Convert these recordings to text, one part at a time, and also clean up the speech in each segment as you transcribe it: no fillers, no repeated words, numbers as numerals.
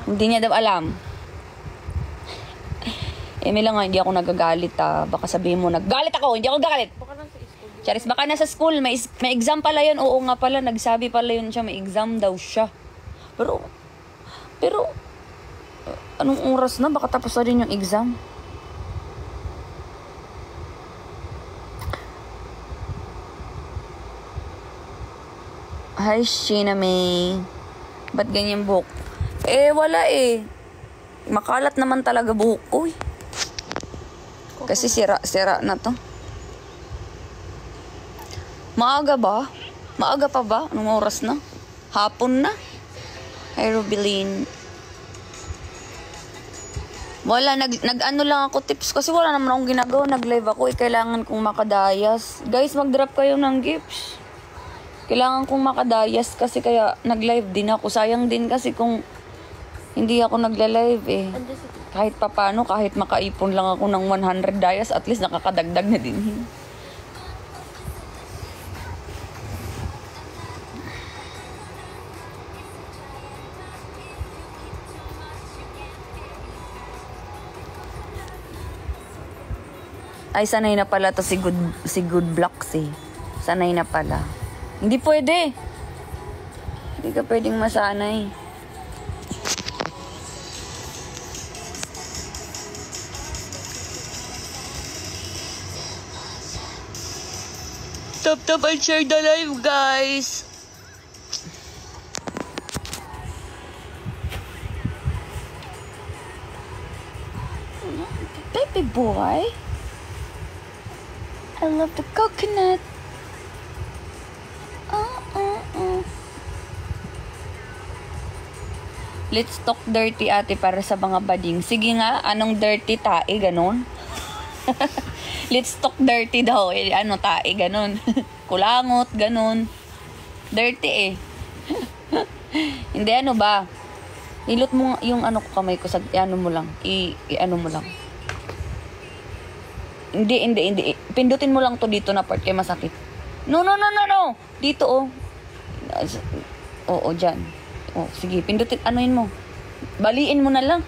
Hindi niya daw alam. May lang nga, hindi ako nagagalit Baka sabihin mo, naggalit ako, hindi ako galit. Charis, baka nasa school, may exam pala yun. Oo nga pala, nagsabi pala yun siya, may exam daw siya. Pero, anong oras na? Baka tapos na rin yung exam. Hi, Sheena May. Ba't ganyan buhok? Wala Makalat naman talaga buhok ko Kasi sira na to. Maaga ba? Maaga pa ba? Anong oras na? Hapon na? Hi, Rubilin. Wala, nag-ano lang ako tips kasi wala naman akong ginagawa. Nag-live ako kailangan kong makadayas. Guys, mag-drop kayo ng gifts. Kailangan kong makadayas kasi kaya nag-live din ako. Sayang din kasi kung hindi ako nagla-live Kahit papano, kahit makaipon lang ako ng 100 dayas, at least nakakadagdag na din. Ay, sanay na pala to si Good Blocks Sanay na pala. Hindi pwede. Hindi ka pwedeng masanay. Tap and share the live, guys. Baby boy. I love the coconut. Let's talk dirty, ate, para sa mga bading. Sige nga, anong dirty tae, ganon? Let's talk dirty daw. Tae, ganon. Kulangot, ganon. Dirty Hindi, ano ba? Ilot mo yung kamay ko sa, mo lang. Mo lang. Hindi. Pindutin mo lang to dito na part kay masakit. No. Dito, Oo, dyan. Sige, pindutin, anuin mo. Baliin mo na lang.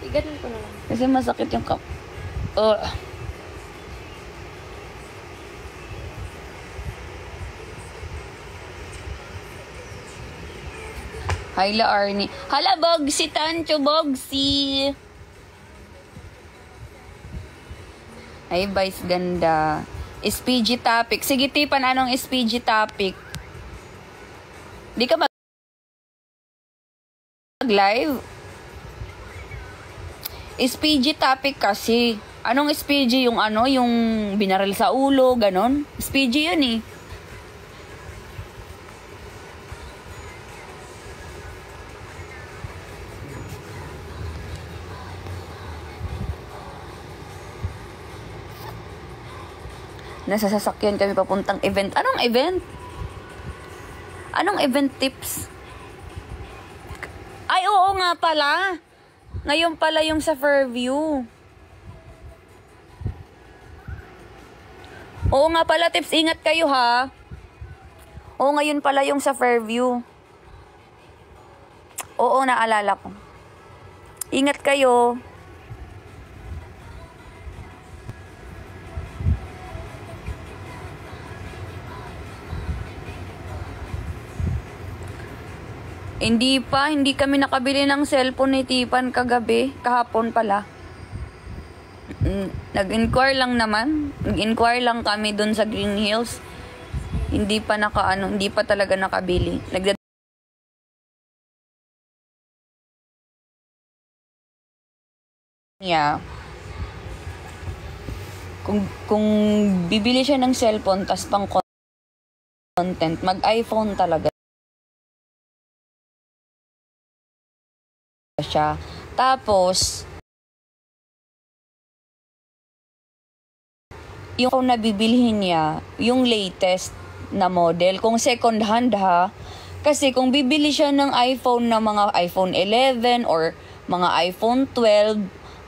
Ganun ko na lang. Kasi masakit yung Hi, La Arnie. Hala, Bogsy, Tancho, Bogsy. Ay, Vice, ganda. SPG topic. Sige, Tipan, anong SPG topic? Di ka mag-live? SPG topic kasi. Anong SPG? Yung yung binaril sa ulo, ganon? SPG yun Nasa sasakyan kami papuntang event. Anong event? Anong event tips? Ay, oo nga pala. Ngayon pala yung sa Fairview. Oo nga pala, tips. Ingat kayo, ha? Oo, ngayon pala yung sa Fairview. Oo, naalala ko. Ingat kayo. Hindi kami nakabili ng cellphone ni Tipan kagabi, kahapon pala. Nag-inquire lang naman. Nag-inquire lang kami dun sa Green Hills. Hindi pa talaga nakabili. Yeah. Kung bibili siya ng cellphone tas pang content, mag-iPhone talaga siya. Tapos yung nabibilhin niya, yung latest na model, kung second hand ha. Kasi kung bibili siya ng iPhone na mga iPhone 11 or mga iPhone 12,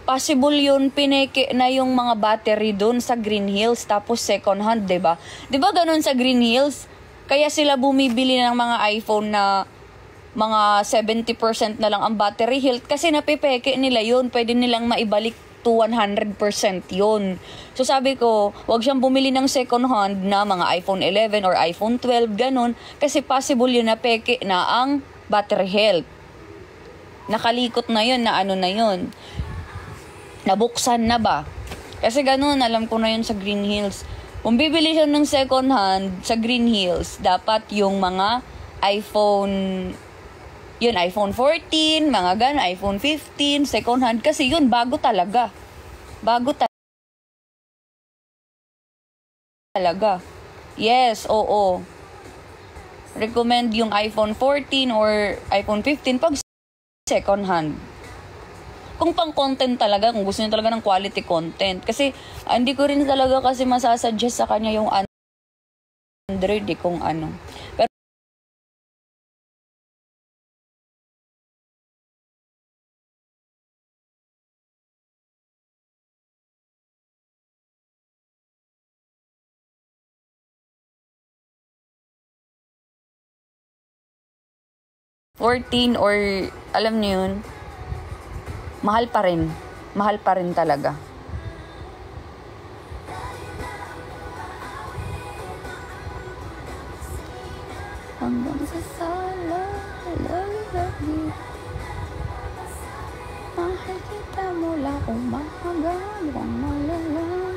possible yun pineke na yung mga battery dun sa Green Hills tapos second hand, 'di ba? 'Di ba ganun sa Green Hills? Kaya sila bumibili ng mga iPhone na mga 70% na lang ang battery health kasi napipeke nila yun. Pwede nilang maibalik to 100% yun. So sabi ko, wag siyang bumili ng second hand na mga iPhone 11 or iPhone 12, ganun. Kasi possible yun na peke na ang battery health. Nakalikot na yun, na ano na yun. Nabuksan na ba? Kasi ganun, alam ko na yun sa Green Hills. Kung bibili siya ng second hand sa Green Hills, dapat yung mga iPhone, yun, iPhone 14, mga ganun, iPhone 15, second hand. Kasi yun, bago talaga. Bago talaga. Yes, oo. Recommend yung iPhone 14 or iPhone 15 pag second hand. Kung pang content talaga, kung gusto niyo talaga ng quality content. Kasi, hindi ko rin talaga kasi masasuggest sa kanya yung Android, kung ano. Pero, $14 or, alam niyo yun, mahal pa rin. Mahal pa rin talaga. Hanggang sa sala, lagi, mahal kita mula umaga, hanggang malalaman.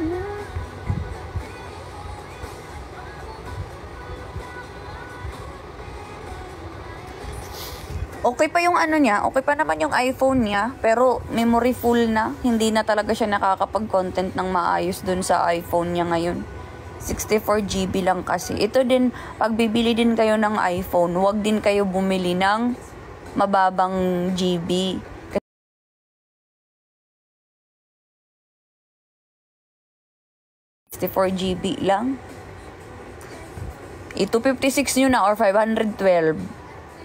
Okay pa yung ano niya, okay pa naman yung iPhone niya, pero memory full na. Hindi na talaga siya nakakapag-content ng maayos dun sa iPhone niya ngayon. 64GB lang kasi. Ito din, pag bibili din kayo ng iPhone, huwag din kayo bumili ng mababang GB. 64GB lang. 256 nyo na or 512.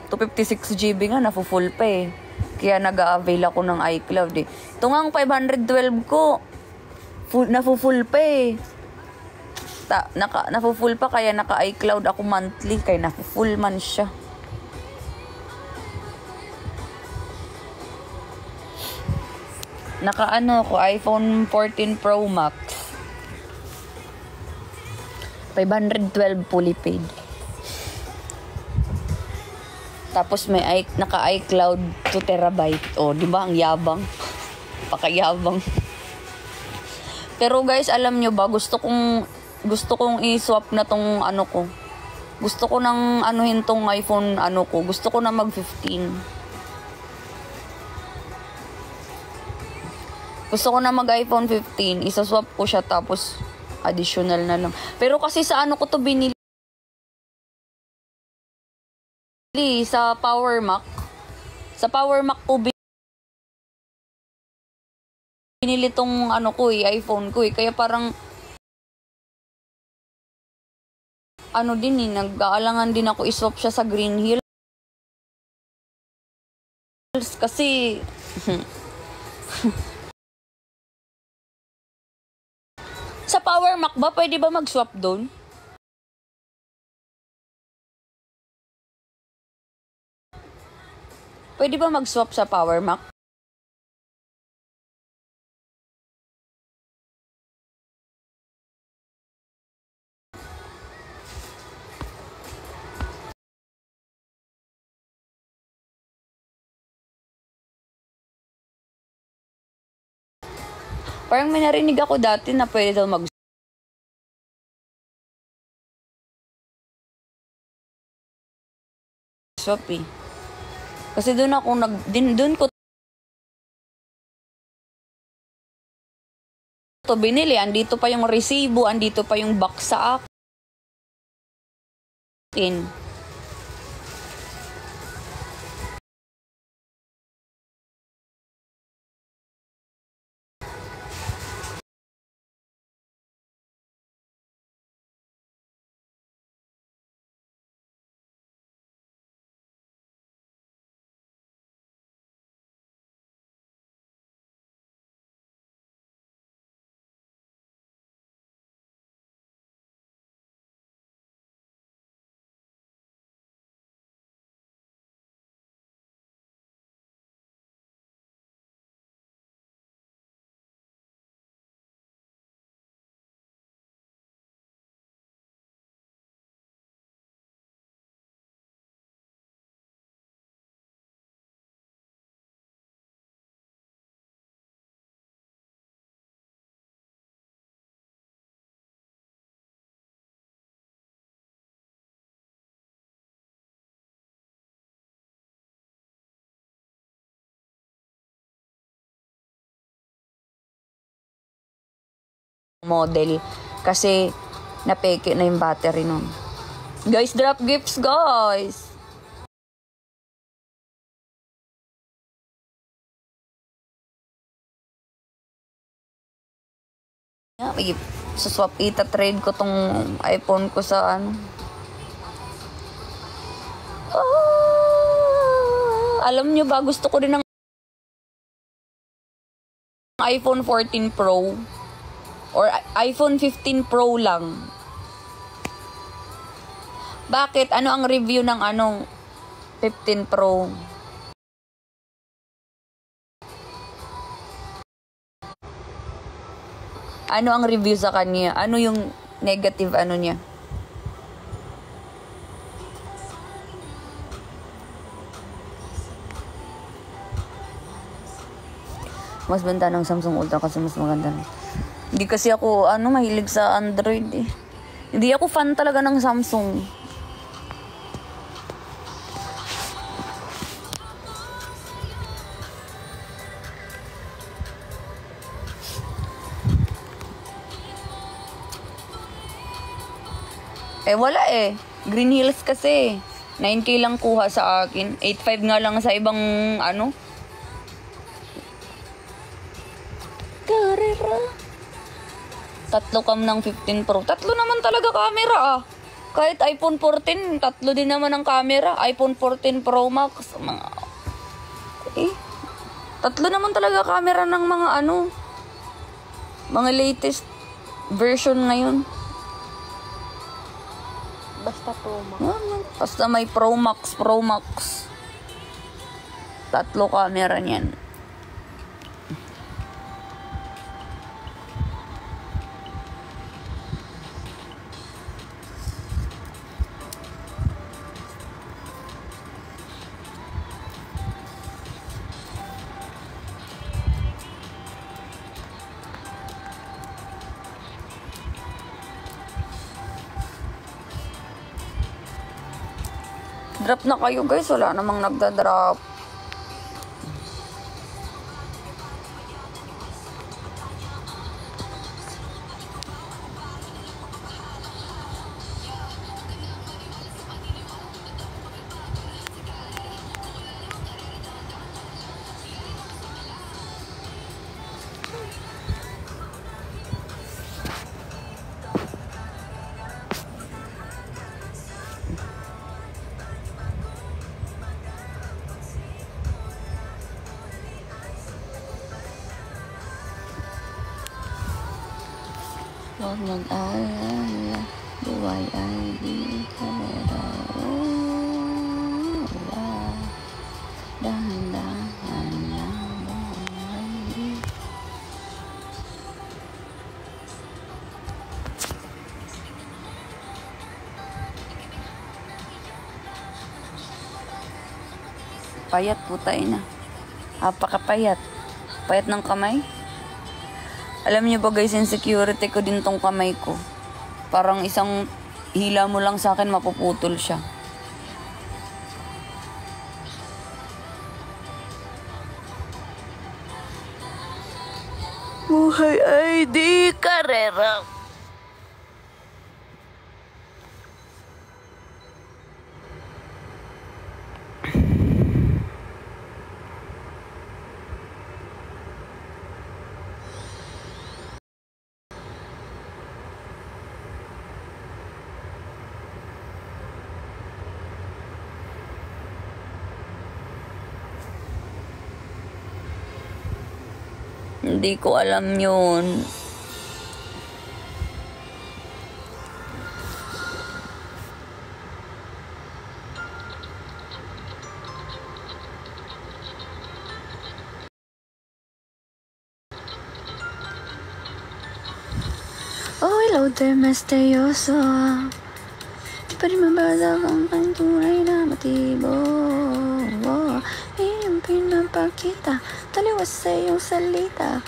256GB nga, nafu-full pa eh. Kaya nag-a-avail ako ng iCloud eh. Ito nga ang 512 ko, nafu-full pa eh. Nafu-full pa kaya naka-iCloud ako monthly. Kaya nafu-full man siya. Naka-ano ko, iPhone 14 Pro Max. 512 fully paid. Tapos may naka-iCloud 2TB. Oh, di ba ang yabang? Pakayabang. Pero guys, alam nyo ba, gusto kong i-swap na tong ano ko. Gusto ko nang anuhin tong iPhone ano ko. Gusto ko na mag-15. Gusto ko na mag-iPhone 15. Isa-swap ko siya tapos additional na lang. Pero kasi sa ano ko to binili? Sa Power Mac. Sa Power Mac ko binili tong ano ko iPhone ko Kaya parang ano din nag-aalangan din ako i-swap siya sa Green Hills. Kasi sa Power Mac ba pwede ba mag-swap doon? Pwede ba mag-swap sa Power Mac? Parang may narinig ako dati na pwede daw mag-swap eh. Kasi doon ako doon ko to binili. Andito pa yung resibo, andito pa yung box sa akin. model. Kasi napeke na yung battery nun. Guys, drop gifts, guys! Swap trade ko tong iPhone ko sa ano. Alam nyo ba, gusto ko rin ng iPhone 14 Pro or iPhone 15 Pro lang. Bakit? Ano ang review ng 15 Pro? Ano ang review sa kanya? Ano yung negative niya? Mas benta ng Samsung Ultra kasi mas maganda. Hindi kasi ako mahilig sa Android eh. Hindi ako fan talaga ng Samsung. Wala eh. Green Hills kasi. 9K lang kuha sa akin. 8.5 nga lang sa ibang Carrera. 3 cam ng 15 Pro. 3 naman talaga camera Kahit iPhone 14, 3 din naman ang camera. iPhone 14 Pro Max. 3 naman talaga camera ng mga mga latest version ngayon. Basta Pro Max. Basta may Pro Max. 3 camera niyan. Drop na kayo guys, wala namang nagda-drop. Huwag mag-alala, buhay ay di kalera. Dahan-dahan lang buhay. Payat po tayo na. Apakapayat. Payat ng kamay. Alam niyo ba guys, insecurity ko din tong kamay ko. Parang isang hila mo lang sa akin, mapuputol siya. Buhay ay di karera. Hindi ko alam yun. Oh, hello there, misteryoso. Di pa rin mabalag ang tunay na motibo. Iyong pinapakita, taliwas sa iyong salita.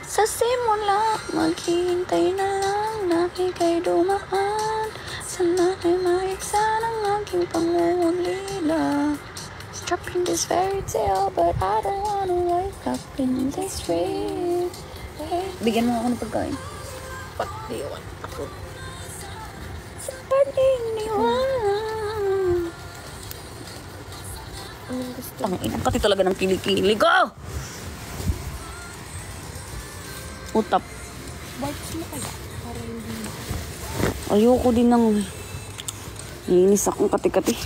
Sa simula, maghihintay na lang na ika'y dumaan. Sana ay maiksa ng aking pangungulila. Trapped in this fairy tale, but I don't wanna wake up in this dream. Bigyan mo ako ng pagkain. Pati-iwan ako. Sa paniniwala. Anong gusto? Tangina, pati talaga ng kilikili ko. Utap. Bites mo kaya? Para hindi. Ayoko din ng... Naiinis akong kati-kati.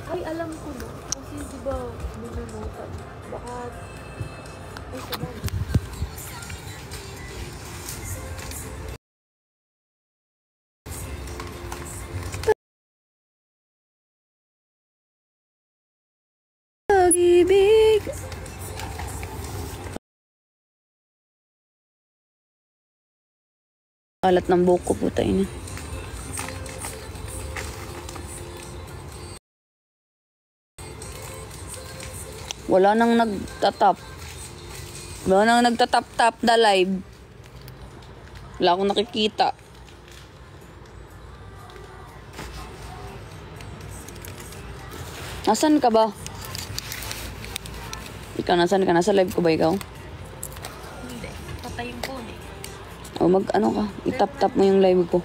Ay, alam ko na. Kasi di ba, binunutan. Baka... Ay, sabay. Pag-ibig. Kalat ng buhok ko, puta ina. Wala nang nagtatap. Wala nang nagtatap-tap na live. Wala akong nakikita. Nasaan ka ba? Ikaw, nasaan ka? Nasa live ko ba ikaw? Hindi. Patay yung phone eh. O ano ka? Itap-tap mo yung live ko.